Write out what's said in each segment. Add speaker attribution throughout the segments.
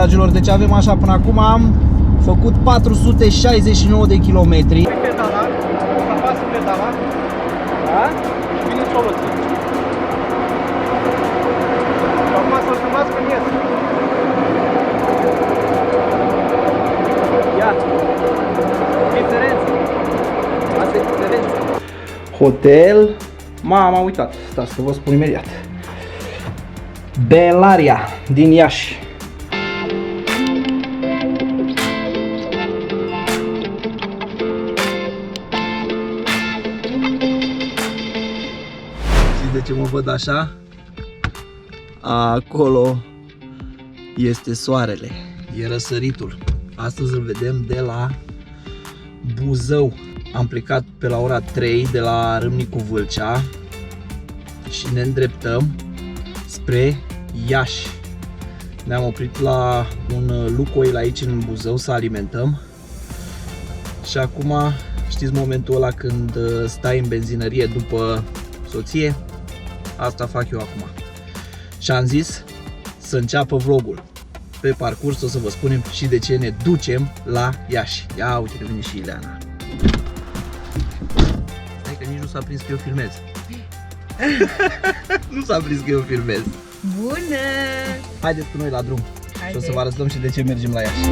Speaker 1: Dragilor, deci avem așa, până acum am făcut 469 de kilometri.
Speaker 2: Pedala, să apasă pedala, da? Și vine soluție. Și acum să-l filmați când ies. Ia! Diferență! Asta e diferență.
Speaker 1: Hotel. M-am uitat, stați să vă spun imediat. Bellaria din Iași. Știți de ce mă văd așa? Acolo este soarele, e răsăritul. Astăzi îl vedem de la Buzău. Am plecat pe la ora 3 de la Râmnicu Vâlcea și ne îndreptăm spre Iași. Ne-am oprit la un Lukoil aici în Buzău să alimentăm. Și acum știți momentul ăla când stai în benzinărie după soție? Asta fac eu acum. Și am zis să înceapă vlogul. Pe parcurs o să vă spunem și de ce ne ducem la Iași. Ia uite că vine și Ileana. Stai că nici nu s-a prins că eu filmez. Nu s-a prins că eu filmez.
Speaker 3: Bună!
Speaker 1: Haideți cu noi la drum.
Speaker 3: Haide.
Speaker 1: Și o să vă arătăm și de ce mergem la Iași.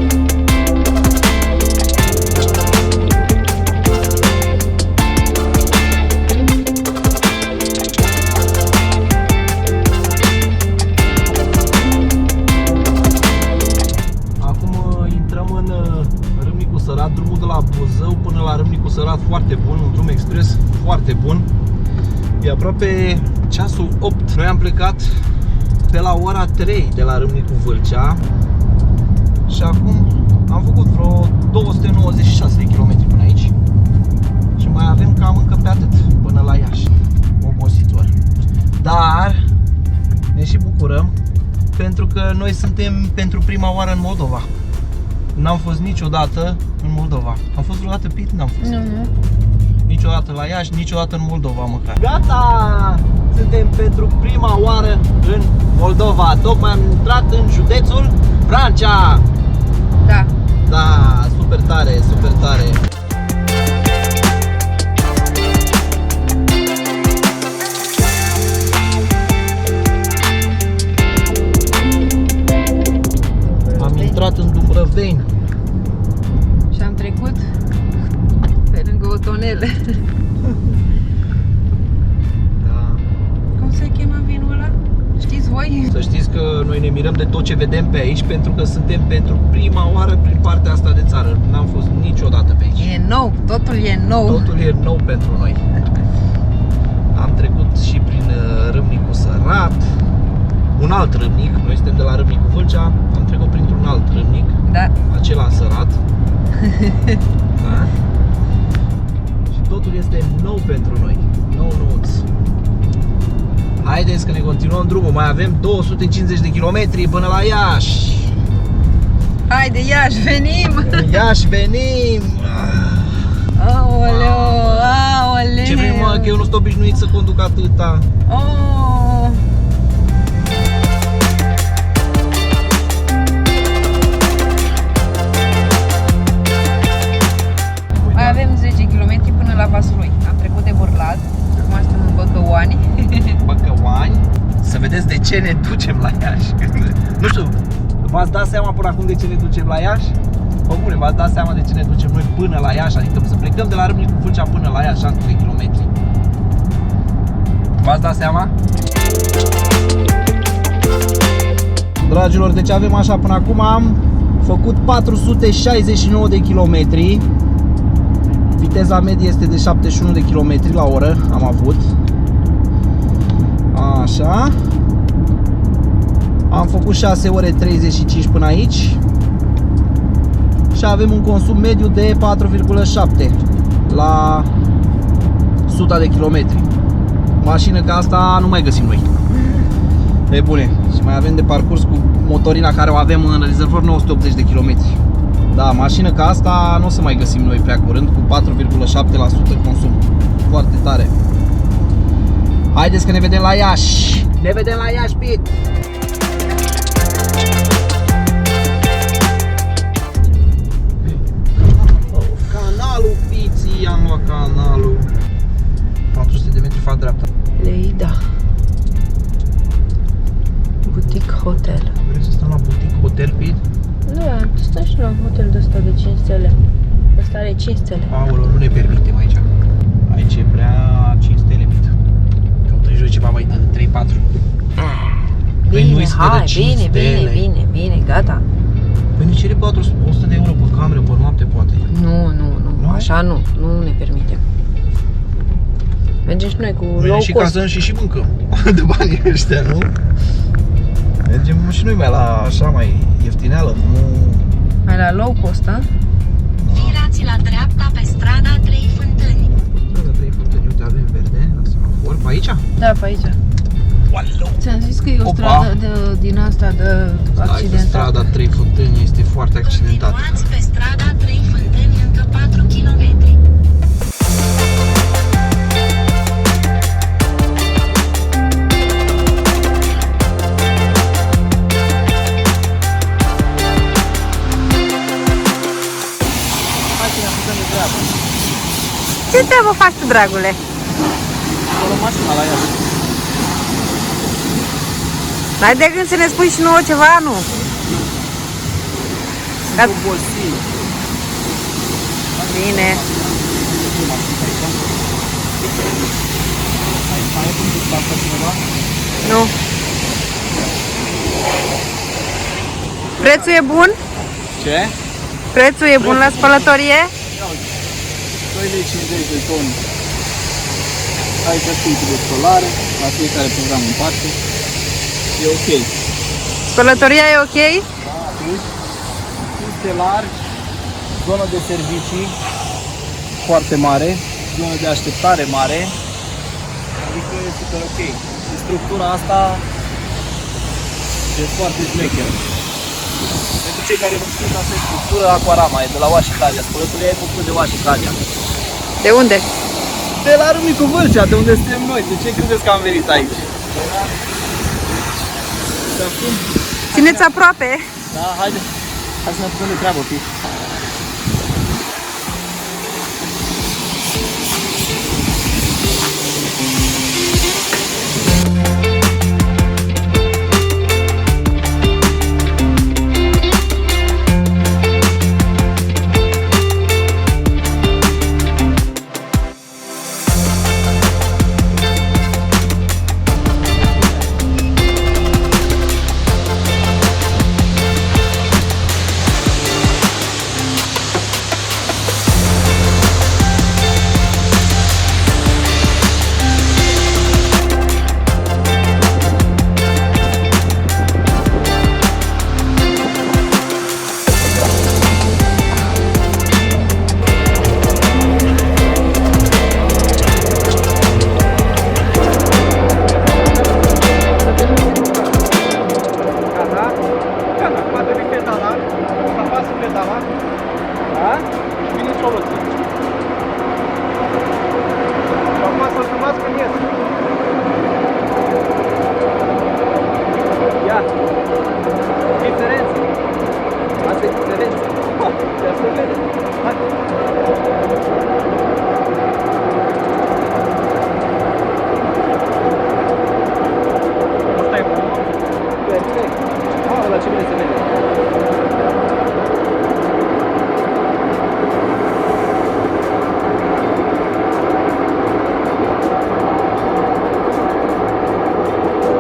Speaker 1: Drumul de la Buzău până la Râmnicu Sărat foarte bun, un drum expres foarte bun. E aproape ceasul 8. Noi am plecat pe la ora 3 de la Râmnicu Vâlcea și acum am făcut vreo 296 de km până aici și mai avem cam încă pe atât până la Iași. Obositor. Dar ne și bucurăm pentru că noi suntem pentru prima oară în Moldova. N-am fost niciodată în Moldova. Am fost vreodată pe n-am fost.
Speaker 3: Nu.
Speaker 1: Niciodată la Iași, niciodată în Moldova măcar. Gata! Suntem pentru prima oară în Moldova. Tocmai am intrat în județul Vrancea.
Speaker 3: Da.
Speaker 1: Da, super tare, super tare. Am intrat în Dumbrăveni.
Speaker 3: Și am trecut pe lângă o tonelă.
Speaker 1: Da.
Speaker 3: Cum se cheamă vinul ăla? Știți voi?
Speaker 1: Să știți că noi ne mirăm de tot ce vedem pe aici pentru că suntem pentru prima oară prin partea asta de țară. N-am fost niciodată pe aici.
Speaker 3: E nou, totul e nou.
Speaker 1: Totul e nou pentru noi. Am trecut și prin Râmnicu Sărat, un alt râmnic. Noi suntem de la Râmnicu Vâlcea. Am trecut printr-un alt râmnic,
Speaker 3: Da.
Speaker 1: acela Sărat. Da? Și totul este nou pentru noi. Nou-nouț. Haideți că ne continuăm drumul. Mai avem 250 de kilometri până la Iași.
Speaker 3: Haide, Iași, venim!
Speaker 1: Iași venim!
Speaker 3: Aoleu, aoleu!
Speaker 1: Ce vrei, mă, că eu nu sunt obișnuit să conduc atâta.
Speaker 3: Oh. Mai avem 10 km până la Vaslui. Am trecut de Burlad. Acum suntem în Băcăoani.
Speaker 1: Băcăoani. Să vedeți de ce ne ducem la Iași. Nu știu, v-ați dat seama până acum de ce ne ducem la Iași? Bă, bune, v-ați dat seama de ce ne ducem noi până la Iași? Adică să plecăm de la Râmnicu Vâlcea până la Iași, 600 de kilometri. V-ați dat seama? Dragilor, deci avem așa, până acum am făcut 469 de kilometri. Viteza medie este de 71 de km la oră, am avut. Așa. Am făcut 6 ore 35 până aici. Și avem un consum mediu de 4,7 la 100 de kilometri. Mașină ca asta nu mai găsim noi. E bune. Și mai avem de parcurs cu motorina care o avem în rezervor 980 de kilometri. Da, mașină ca asta nu o să mai găsim noi prea curând, cu 4,7% consum. Foarte tare. Haideți că ne vedem la Iași. Ne vedem la Iași, Pit! hotel, Pit?
Speaker 3: Da, stăm și la un hotel de ăsta de 5 stele. Ăsta are 5 stele.
Speaker 1: Aoleu, nu ne permitem aici. Aici e prea 5 stele, Pit. Căutăm jur ceva mai de 3-4.
Speaker 3: Bine, hai, bine, gata.
Speaker 1: Păi ne cere 100 de euro pe cameră, pe noapte, poate.
Speaker 3: Nu, așa nu ne permitem. Mergem și noi cu low cost.
Speaker 1: Și casăm și mâncăm de banii ăștia, nu? Mergem și noi mai la așa mai ieftineală, nu...
Speaker 3: Mai la low cost, a?
Speaker 4: Virați la dreapta pe strada 3 Fântâni.
Speaker 1: Strada 3 Fântâni, uite, avem verde, la semafor, pe aici?
Speaker 3: Da, pe aici. Ți-am zis că e o stradă din asta de accidentată.
Speaker 1: Strada 3 Fântâni este foarte accidentată.
Speaker 4: Continuați pe strada 3 Fântâni încă 4 km.
Speaker 3: Ce treabă faci tu, dragule?
Speaker 1: O mașina la ea.
Speaker 3: N-ai de gând să ne spui și nouă ceva, nu? Bine. Nu. Prețul e bun?
Speaker 2: Ce?
Speaker 3: Prețul e bun la spălătorie?
Speaker 2: 2,50 de ton. Aici filtru de spălare, la fiecare program în parte. E ok.
Speaker 3: Spălătoria e ok?
Speaker 2: Piste largi, zonă de servicii foarte mare, zonă de așteptare mare. Adică e super ok. Și structura asta e foarte șmecheră. Pentru cei care nu știu, asta e structură Aquarama, e de la Oași Cadea. Spălătoria e făcută de Oași Cadea.
Speaker 3: De unde?
Speaker 2: De la Râmnicu Vâlcea, de unde suntem noi. De ce credeți că am venit aici?
Speaker 3: Țineți aproape.
Speaker 2: Da, haide. Hai să ne apucăm de treabă, fi.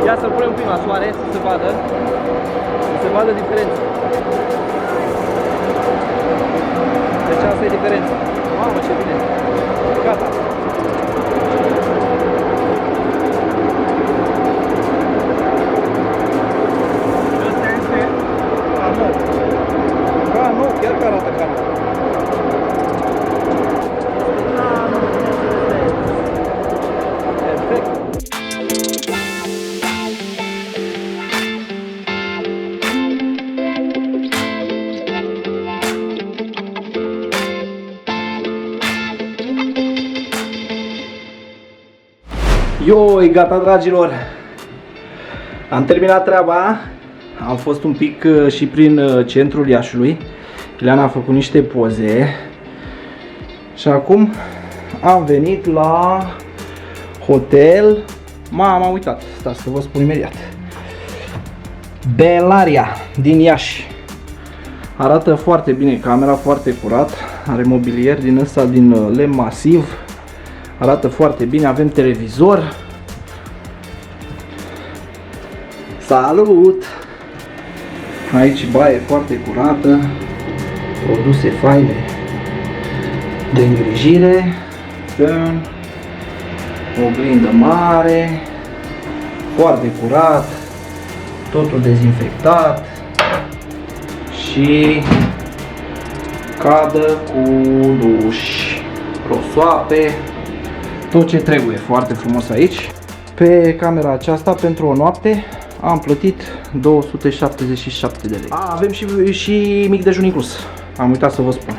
Speaker 2: Ia să-l punem prima soare, să se vadă diferența. Deci asta e diferența. Mamă, ce bine! Gata! Ăsta este ca nou. Ca nou, chiar că arată ca nou. Perfect! Ioi, gata, dragilor! Am terminat treaba, am fost un pic și prin centrul Iașului. Ileana a făcut niște poze și acum am venit la hotel. M-am uitat, stați să vă spun imediat.
Speaker 1: Bellaria din Iași. Arată foarte bine camera, foarte curat. Are mobilier din ăsta din lemn masiv. Arată foarte bine, avem televizor. Salut! Aici baie foarte curată, produse faine de îngrijire, fân, oglindă mare, foarte curat, totul dezinfectat și cadă cu duș, prosoape, tot ce trebuie, foarte frumos aici. Pe camera aceasta pentru o noapte am plătit 277 de lei. Avem și mic dejun inclus. Am uitat să vă spun.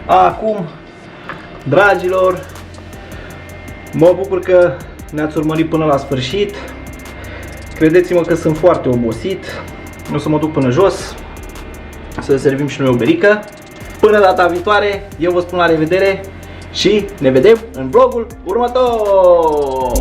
Speaker 1: Acum, dragilor, mă bucur că ne-ați urmărit până la sfârșit. Credeți-mă că sunt foarte obosit. O să mă duc până jos să servim și noi o berică. Până data viitoare, eu vă spun la revedere și ne vedem în vlogul următor.